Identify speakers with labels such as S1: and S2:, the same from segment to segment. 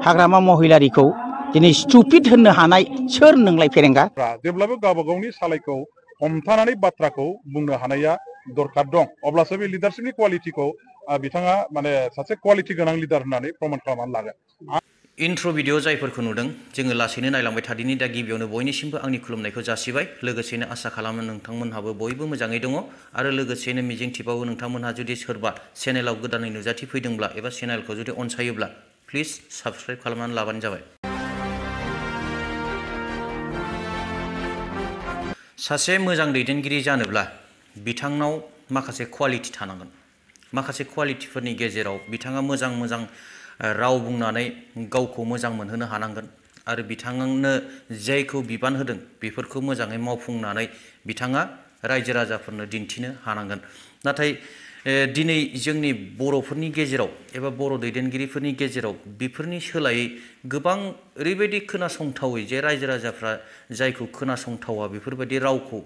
S1: हाग्रामा महिलारिखौ दिनै स्टुपिड होननो हानाय सोर नोंलाय फेरेंगा
S2: जेब्लाबो गावबा गावनि सालायखौ हमथानानै बाथ्राखौ बुंनो हानाया दरकार दं अब्लासो बे लिडारशिपनि क्वालिटिखौ बिथाङा माने सासे क्वालिटि गोनां लिडार होननानै प्रमान खालामनानै लागोन।
S3: इन्ट्र' भिडिअ जायफोरखौ नुदों जोङो लासैनो नायलांबाय थादिनि दा गिबियावनो बयनिसिमबो आंनि खुलुमनायखौ जासिबाय लोगोसेनो आसा खालामो नोंथांमोनहाबो बयबो मोजाङै दङ आरो लोगोसेनो मिजिंथिबावो नोंथांमोनहा जुदि सोरबा चेनेलाव गोदानै नुजाथिफैदोंब्ला एबा चेनेलखौ जुदि अनसायोब्ला प्लिज साबस्क्राइब खालामनानै लाबानो जाबाय। सासे मोजां दैदेनगिरि जानोब्ला बिथांनाव माखासे क्वालिटि थानांगोन। माखासे क्वालिटिफोरनि गेजेराव बिथाङा मोजां राव बुंनानै गावखौ मोजां मोनहोनो हानांगोन आरो बिथांनो जायखौ बिबान होदों बेफोरखौ मोजाङै मावफुंनानै बिथाङा रायजो राजाफोरनो दिन्थिनो हानांगोन। नाथाय दिनै जोंनि बर'फोरनि गेजेराव एबा बर' दैदेनगिरिफोरनि गेजेराव बेफोरनि सोलायै गोबां ओरैबायदि खोनासंथावै जे रायजो राजाफ्रा जायखौ खोनासंथावा बेफोरबायदि रावखौ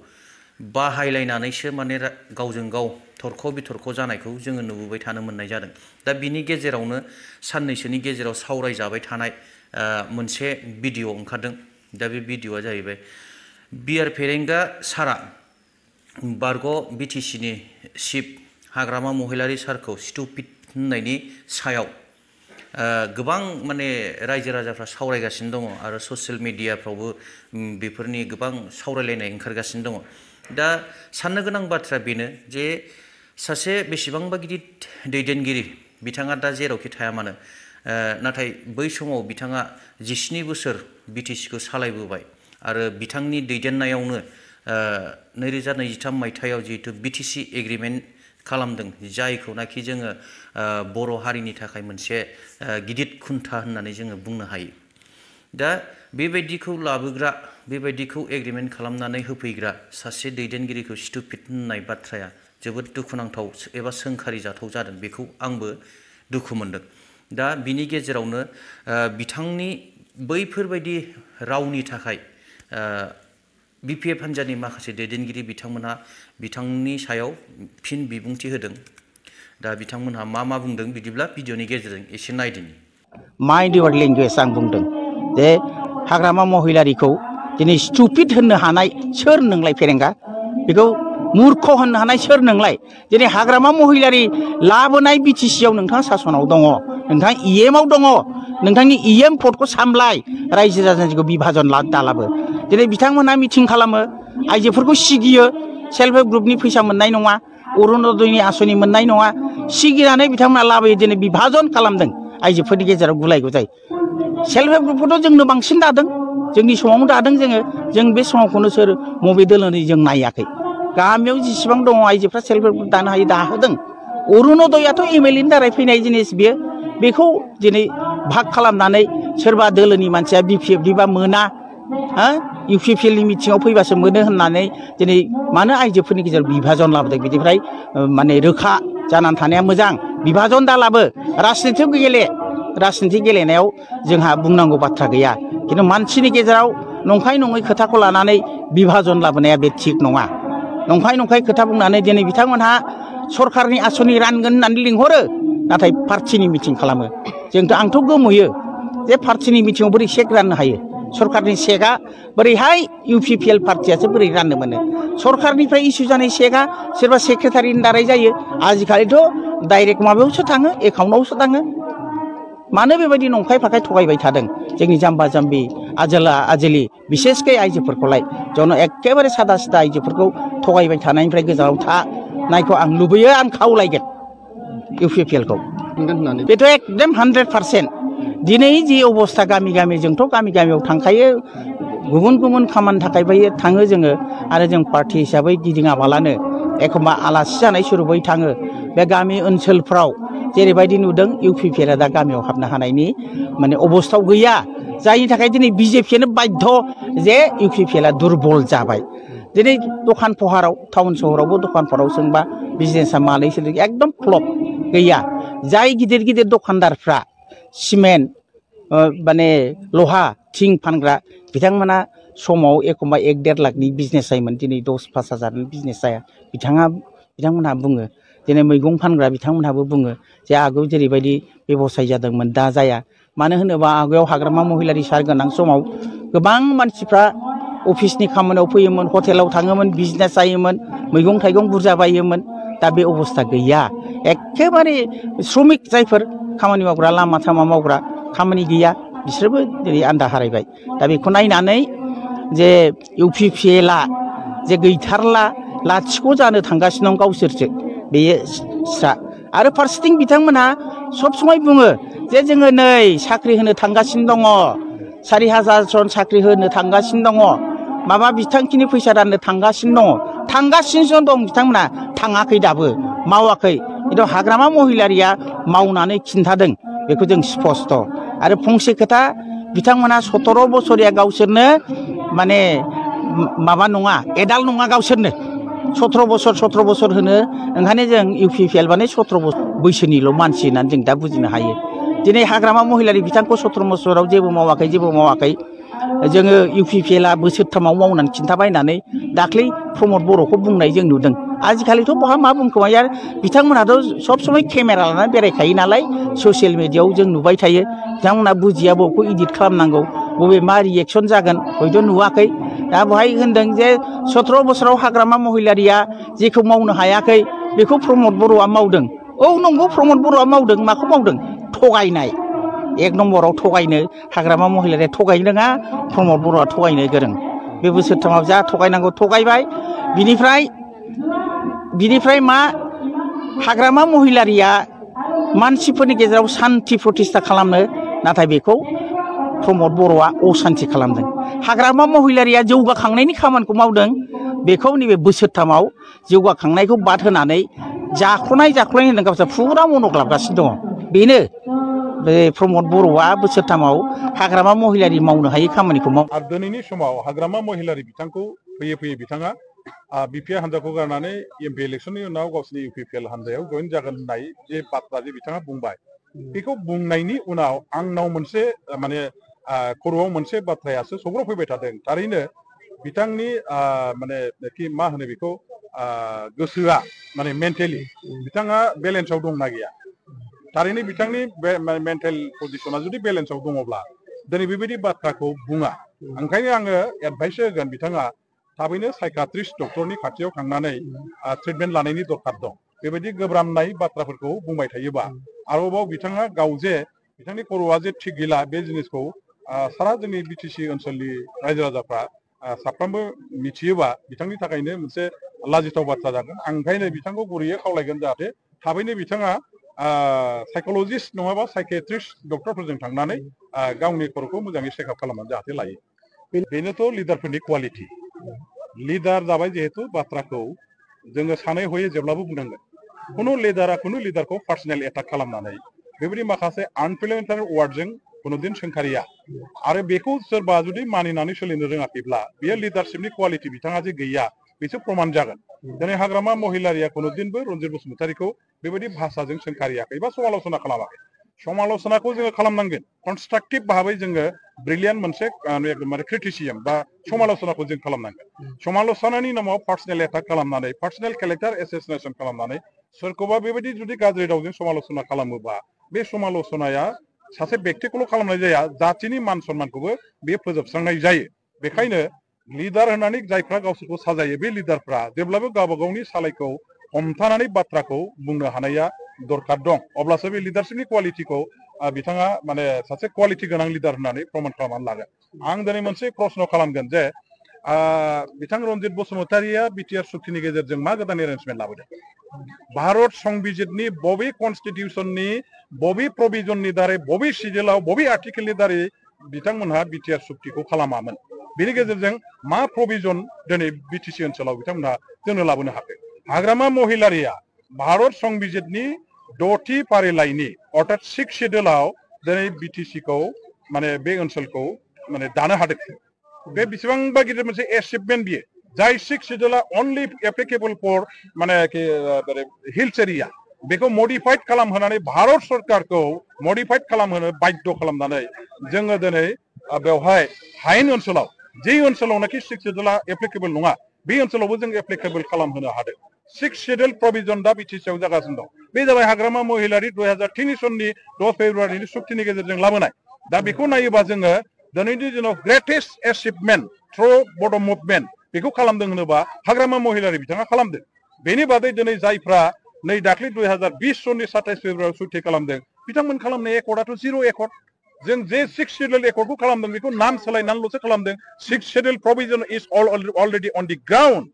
S3: बाहायलायनानैसो माने गावजों गाव थरख' बिथरख' जानायखौ जोङो नुबोबाय थानो मोननाय जादों। दा बिनि गेजेरावनो साननैसोनि गेजेराव सावरायजाबाय थानाय मोनसे भिडिअ ओंखारदों। दा बे भिडिअआ जाहैबाय बिआर फेरेंगा सारा बारग' बिटिसिनि चिफ हाग्रामा महिलारि सारखौ स्टुपिड होननायनि सायाव गोबां माने रायजो राजाफ्रा सावरायगासिनो दङ आरो ससियेल मिडियाफ्रावबो बेफोरनि गोबां सावरायलायनाय ओंखारगासिनो दङ। दा साननो गोनां बाथ्राया बेनो जे सासे बेसेबांबा गिदिर दैदेनगिरि बिथाङा दा जेरावखि थाया मानो नाथाय बै समाव बिथाङा 17 बोसोर बिटिसिखौ सालायबोबाय आरो बिथांनि दैदेननायावनो 2023 मायथाइयाव जिहेतु बिटिसि एग्रिमेन्ट खालामदों जायखौनाखि जोङो बर' हारिनि थाखाय मोनसे गिदिर खुन्था होननानै जोङो बुंनो हायो। दा बेबायदिखौ लाबोग्रा बेबायदिखौ एग्रिमेन्ट खालामनानै होफैग्रा सासे दैदेनगिरिखौ स्टुपिड होननाय बाथ्राया जोबोद दुखुनांथाव एबा सोंखारि जाथाव जादों बेखौ आंबो दुखु मोनदों। दा बिनि गेजेरावनो बिथांनि बैफोरबायदि रावनि थाखाय बिपिएफ हान्जानि माखासे दैदेनगिरि बिथांमोनहा बिथांनि सायाव फिन बिबुंथि होदों। दा बिथांमोनहा मा बुंदों बिदिब्ला भिडिअनि गेजेरजों एसे नायदिनि।
S1: माइन्ड युवर लेंगुवेज आं बुंदों जे हाग्रामा महिलारिखौ दिनै स्टुपिड होननो हानाय सोर नोंलाय फेरेंगा बेखौ मूर्ख होननो हानाय सोर नोंलाय दिनै हाग्रामा महिलारि लाबोनाय बिटिसिआव नोंथाङा सासनाव दङ नोंथाङा इएमआव दङ नोंथांनि इएम भटखौ सामलाय रायजो राजाखौ बिभाजन दालाबो दिनै बिथांमोनहा मिटिं खालामो आइजोफोरखौ सिगियो सेल्फ हेल्प ग्रुपनि फैसा मोननाय नङा अरुणोदयनि आसनि मोननाय नङा सिगिनानै बिथांमोना लाबोयो दिनै बिभाजन खालामदों आइजोफोरनि गेजेराव गुलाय गुजाय सेल्फ हेल्प ग्रुपखौथ' जोंनो बांसिन दादों जोंनि समावनो दादों जों बे समावखौनो सोर मबे दोलोनै जों नायाखै गामियाव जेसेबां दङ आइजोफ्रा सेल्फ हेल्प ग्रुप दानो हायो दाहोदों अरुणोदयाथ' एमएलएनि दारै फैनाय जिनिस बेखौ दिनै भाग खालामनानै सोरबा दोलोनि मानसिया बिपिएफनिबा मोना इउपिपिएलनि मिटिङाव फैबासो मोनो होननानै दिनै मानो आइजोफोरनि गेजेराव बिभाजन लाबोदों बिनिफ्राय माने रोखा जानानै थानाया मोजां बिभाजन दालाबो राजनिथि गेलेनायाव जोंहा बुंनांगौ बाथ्रा गैया खिन्थु मानसिनि गेजेराव नंखाय नङै खोथाखौ लानानै बिभाजन लाबोनाया बे थिग नङा नंखाय खोथा बुंनानै दिनै बिथांमोनहा सरकारनि आसनि रानगोन होननानै लिंहरो नाथाय पार्टिनि मिटिं खालामो आंथ' गोमोयो जे पार्टिनि मिटिङाव बोरै चेक राननो हायो सरकारनि चेकआ बोरैहाय इउपिपिएल पार्टियासो बोरै राननो मोनो सरकारनिफ्राय इसु जानाय चेकआ सोरबा सेक्रेटारिनि दारै जायो आजिखालिथ' डाइरेक्ट माबायावसो थाङो एकाउन्टआवसो थाङो मानो बेबायदि नंखाय फाखाय थगायबाय थादों जोंनि जाम्बा जाम्बि आजोलि बिसेसकै आइजोफोरखौलाय जन एखेबारे सादा सिदा आइजोफोरखौ थगायबाय थानायनिफ्राय गोजानाव थानायखौ आं लुबैयो आं खावलायगोन इउपिपिएलखौ बेथ' एकदम 100% दिनै जि अबस्था गामि जोंथ' गामियाव थांखायो गुबुन खामानि थाखाय थाङो जोङो आरो जों पार्टि हिसाबै गिदिङाबालानो एखमबा आलासि जानाय सुरुबै थाङो बे गामि ओनसोलफ्राव जेरैबायदि नुदों इउपिपिएलआ दा गामियाव हाबनो हानायनि माने अबस्थायाव गैया जायनि थाखाय दिनै बिजेपियानो बाध्य जे इउपिपिएलआ दुरबल जाबाय दिनै दखान पहाराव टाउन सहरावबो दखान पहाराव सोंबा बिजनेसा मालै सोलिदों एकदम फ्लप गैया जाय गिदिर दखानदारफ्रा सिमेन्ट माने लहा थिं फानग्रा बिथांमोना समाव एखमबा 1-1.5 लाखनि बिजनेस जायोमोन दिनै 10-5 हाजारनि बिजनेस जाया बिथांमोनहा बुङो दिनै मैगं फानग्रा बिथांमोनहाबो बुङो जे आगोल जेरैबायदि बेबसाय जादोंमोन दा जाया मानो होनोबा आगोलाव हाग्रामा महिलारि सार गोनां समाव गोबां मानसिफ्रा अफिसनि खामानियाव फैयोमोन, हटेलाव थाङोमोन, बिजनेस जायोमोन, मैगं थाइगं बुरजा बायोमोन। दा बे अबस्था गैया। एखेबारे श्रमिक जायफोर खामानि मावग्रा, लामा सामा मावग्रा, खामानि गैया, बिसोरबो दिनै आन्दा हारायबाय। दा बेखौ नायनानै जे UPPLआ जे गैथारला, लाथिख' जानो थांगासिनो दं गावसोरसो, बेयो स्रा। आरो फारसेथिं बिथांमोनहा सब समाय बुङो जे जोङो नै साख्रि होनो थांगासिनो दङ, 4,000 जन साख्रि होनो थांगासिनो दङ, माबा बिथांखिनि फैसा राननो थांगासिनो दङ। थांगासिनो दं बिथांमोना, थाङाखै दाबो, मावाखै। खिन्थु हाग्रामा महिलारिया मावनानै खिन्थादों, बेखौ जों स्पस्ट'। आरो फंसे खोथा, बिथांमोना 17 बोसोरिया गावसोरनो माने माबा नङा, एडाल्ट नङा गावसोरनो। 17 बोसोर होनो, ओंखायनो जों UPPL माने 17 बोसोर बैसोनिल' मानसि होननानै जों दा बुजिनो हायो। दिनै हाग्रामा महिलारि बिथांखौ 17 बोसोराव जेबो मावाखै। जोङो UPPLआ बोसोरथामाव मावनानै खिन्थाबाय होननानै दाख्लै प्रमद बर'खौ बुंनाय जों नुदों। आजिखालिथ' बहा मा बुंखोमायो, आरो बिथांमोनाथ' सब समय केमेरा लानानै बेरायखायो नालाय, ससियेल मिडियायाव जों नुबाय थायो। बिथांमोना बुजिया बबेखौ इडिट खालामनांगौ, बबे मा रिएक्सन जागोन, हयथ' नुवाखै। दा बेवहाय होनदों जे 17 बोसोराव हाग्रामा महिलारिया जेखौ मावनो हायाखै बेखौ प्रमद बर'आ मावदों। औ नंगौ, प्रमद बर'आ मावदों। माखौ मावदों? थगायनाय। 1 नम्बराव थगायनो हाग्रामा महिलारिया थगायनो रोङा, प्रमद बर'आ थगायनो गोरों। बे बोसोरथामाव जा थगायनांगौ थगायबाय। बिनिफ्राय मा, हाग्रामा महिलारिया मानसिफोरनि गेजेराव सान्थि प्रतिष्ठा खालामनो, नाथाय बेखौ प्रमद बर'आ असान्थि खालामदों। हाग्रामा महिलारिया जौगाखांनायनि खामानिखौ मावदों, बेखौ नैबे बोसोरथामाव जौगाखांनायखौ बाद होनानै जाख्ल'नाय होनदों गावसोर फुरा मनक लाबगासिनो दङ। बेनो बे प्रमद बर'आ बोसोरथामाव हाग्रामा महिलारि मावनो हायै खामानिखौ माव।
S2: आरो दिनैनि समाव हाग्रामा महिलारि बिथांखौ फैयै बिथाङा BPI हान्जाखौ गारनानै MP इलेक्सननि उनाव गावसिनि UPPL हान्जायाव जइन जागोन होननाय जे बाथ्रा जे बिथाङा बुंबाय, बेखौ बुंनायनि उनाव आंनाव मोनसे माने खर'आव मोनसे बाथ्रायासो सौग्रावफैबाय थादों। थारैनो बिथांनि माने मा होनो बेखौ, गोसोआ माने मेन्टेलि बिथाङा बेलेन्सआव दंना गैया। थारैनो बिथांनि मेन्टेल पजिसना जुदि बेलेन्सआव दङब्ला दिनै बेबायदि बाथ्राखौ बुङा। ओंखायनो आङो एडभाइस होगोन, बिथाङा थाबैनो साइकाट्रिस्ट डक्टरनि खाथियाव थांनानै ट्रिटमेन्ट लानायनि दरखार दं। बेबायदि गोब्रामनाय बाथ्राफोरखौ बुंबाय थायोबा आरोबाव बिथाङा गाव जे बिथांनि खर'आ जे थिग गैला, बे जिनिसखौ सारा जोंनि BTC ओनसोलनि रायजो राजाफ्रा साफ्रोमबो मिथियोबा बिथांनि थाखायनो मोनसे लाजिथाव बाथ्रा जागोन। आं ओंखायनो बिथांखौ गुरैयै खावलायगोन, जाहाथे थाबैनो बिथाङा साइक'लजिस्ट नङाबा साइकेट्रिस्ट डक्टरफोरजों थांनानै गावनि खर'खौ मोजाङै चेकआप खालामनानै जाहाथे लायो। बेनोथ' लिडारफोरनि क्वालिटि। लिडार जाबाय जिहेतु, बाथ्राखौ जोङो सानै हयै जेब्लाबो बुंनांगोन। खुनु लिडारखौ पार्सनेल एटाक खालामनानै बेबायदि माखासे आनपार्लियामेन्टारि वार्डजों कुनुदिन सोंखारिया। आरो बेखौ सोरबा जुदि मानिनानै सोलिनो रोङाखैब्ला बेयो लिडारशिपनि क्वालिटि बिथाङा जे गैया, बेसो प्रमान जागोन। दिनै हाग्रामा महिलारिया कुनुदिनबो रन्जित बसुमतारीखौ बेबायदि भाषाजों सोंखारियाखै बा समाल'सना खालामाखै। समाल'सनाखौ जोङो खालामनांगोन, कनस्ट्राक्टिभ भाबै जोङो ब्रिलियान्ट मोनसे क्रिटिसिजम बा समाल'सनाखौ जों खालामनांगोन। समाल'सनानि नामाव पार्सनेल एटाक खालामनानै, पार्सनेल केरेक्टार एसेसिनेसन खालामनानै सोरखौबा बेबायदि जुदि गाज्रि रावजों समाल'सना खालामोबा, बे समाल'सनाया सासे बेक्तिखौल' खालामनाय जाया, जातिनि मान सन्मानखौबो बे फोजोबस्रांनाय जायो। बेखायनो लिडार होननानै जायफ्रा गावसोरखौ साजायो, बे लिडारफ्रा जेब्लाबो गावबा गावनि सालायखौ हमथानानै बाथ्राखौ बुंनो हानाया दरखार दं। अब्लासो बे लिडारशिपनि क्वालिटिखौ बिथाङा माने सासे क्वालिटि गोनां लिडार होननानै प्रमान खालामनानै लागोन। आं दिनै मोनसे प्रश्न खालामगोन जे बिथां रन्जित बसुमतारीया BTR सुक्तिनि गेजेरजों मा गोदान एरेन्जमेन्ट लाबोदों? भारत संबिजितनि बबे कनस्टिटिउसननि बबे प्रभिजननि दारै, बबे सिडिउलाव, बबे आर्टिकेलनि दारै बिथांमोनहा BTR सुक्तिखौ खालामामोन? बेनि गेजेरजों मा प्रभिजन दिनै BTC ओनसोलाव बिथांमोनहा जोंनो लाबोनो हाखो? हाग्रामा महिलारिया भारत संबिजितनि 6थि फारिलाइनि अर्थात 6 सिडिउलाव दिनै BTCखौ माने बे ओनसोलखौ माने दानो हादों। बे बेसेबांबा गिदिर मोनसे एचिभमेन्ट बियो, जाय 6 सिडिउला अनलि एप्लिकेबल फर माने हिल्स एरिया, बेखौ मडिफाइड खालामहोनानै भारत सरकारखौ मडिफाइड खालामहोनो बाध्य खालामनानै जोङो दिनै बेवहाय हायेन ओनसोलाव, जे ओनसोलावनाखि 6 सिडिउला एप्लिकेबल नङा, बे ओनसोलावबो जों एप्लिकेबल खालामहोनो हादों। 6 सिडिउल प्रभिजन दा BTCआव जागासिनो दं। बे जाबाय हाग्रामा महिलारि 2003 सननि 10 फेब्रुवारिनि सुक्तिनि गेजेरजों लाबोनाय। दा बेखौ नायोबा जोङो दिनैनि दिनाव ग्रेटेस्ट एचिभमेन्ट थ्रु बड' मुभमेन्ट बेखौ खालामदों होनोबा हाग्रामा महिलारि बिथाङा खालामदों। बेनि बादै दिनै जायफ्रा नै दाख्लै 2020 सननि 27 फेब्रुवारियाव सुथि खालामदों बिथांमोन खालामनाय एकर्डआथ' 0 एकर्ड। जों जे 6 शेड्युल एकर्डखौ खालामदों बेखौ नाम सोलायनानैल'सो खालामदों। 6 शेड्युल प्रभिजन इज अलरेडि अन दि ग्राउन्ड।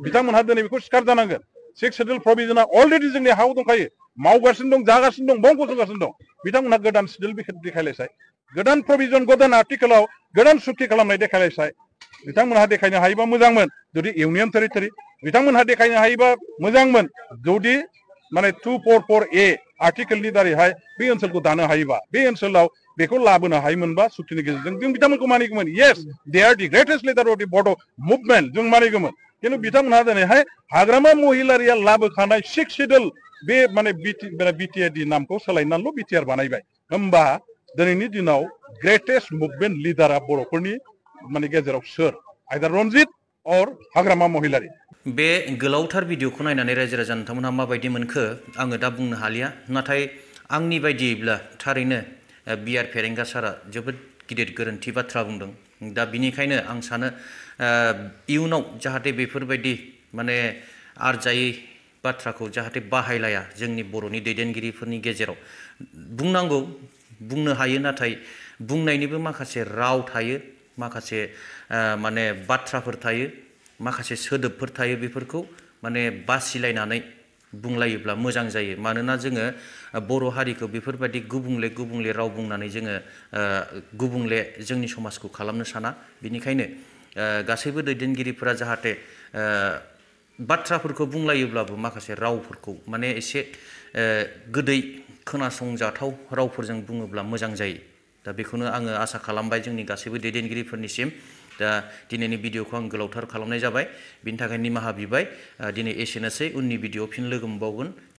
S2: बिथांमोनहा दिनै बेखौ सिखार जानांगोन। 6 शेड्युल प्रभिजना अलरेडि जोंनि हायाव दंखायो, मावगासिनो दं, जागासिनो दं, बंग बसंगासिनो दं। बिथांमोनहा गोदान शेड्युल देखायलायसाय, गोदान प्रभिजन, गोदान आर्टिकेलाव गोदान सुक्ति खालामनाय देखायलायसाय। बिथांमोनहा देखायनो हायोबा मोजांमोन जुदि इउनियन टेरिटरि, बिथांमोनहा देखायनो हायोबा मोजांमोन जुदि माने 244A आर्टिकेलनि दारैहाय बे ओनसोलखौ दानो हायोबा, बे ओनसोलाव बेखौ लाबोनो हायोमोनबा सुक्तिनि गेजेरजों जों बिथांमोनखौ मानिगौमोन। Yes, they are the greatest leader of the Bodo' movement, जों मानिगौमोन। खिन्थु बिथांमोनहा दिनैहाय हाग्रामा महिलारिया लाबोखानाय 6 शेड्युल बे माने बिटिआरनि नामखौ सोलायनानैल' बिटिआर बानायबाय। होमबा दिनैनि दिनाव ग्रेटेस्ट मुभमेन्ट लिडारा बर'फोरनि माने गेजेराव सोर? आइदार रनजित और हाग्रामा महिलारि।
S3: बे गोलावथार भिडिअखौ नायनानै रायजो राजा नोंथांमोनहा माबायदि मोनखो आङो दा बुंनो हालिया। नाथाय आंनि बायदियैब्ला थारैनो बिआर फेरेंगा सारा जोबोद गिदिर गोरोन्थि बाथ्रा बुंदों। दा बिनिखायनो आं सानो इयुनाव जाहाथे बेफोरबायदि माने आरजायै बाथ्राखौ जाहाथे बाहायलाया जोंनि बर'नि दैदेनगिरिफोरनि गेजेराव। बुंनांगौ, बुंनो हायो, नाथाय बुंनायनिबो माखासे राव थायो, माखासे माने बाथ्राफोर थायो, माखासे सोदोबफोर थायो। बेफोरखौ माने बासिलायनानै बुंलायोब्ला मोजां जायो। मानोना जोङो बर' हारिखौ बेफोरबायदि गुबुंले राव बुंनानै जोङो गुबुंले जोंनि समाजखौ खालामनो साना। बिनिखायनो गासैबो दैदेनगिरिफोरा जाहाथे बाथ्राफोरखौ बुंलायोब्लाबो माखासे रावफोरखौ माने एसे गोदै खोनासंजाथाव रावफोरजों बुङोब्ला मोजां जायो। दा बेखौनो आङो आसा खालामबाय जोंनि गासैबो दैदेनगिरिफोरनिसिम। दा दिनैनि भिडिअखौ आं गोलावथार खालामनाय जाबाय, बिनि थाखाय निमाहा बिबाय। दिनै एसेनोसै, उननि भिडिअआव फिन लोगो मोनबावगोन।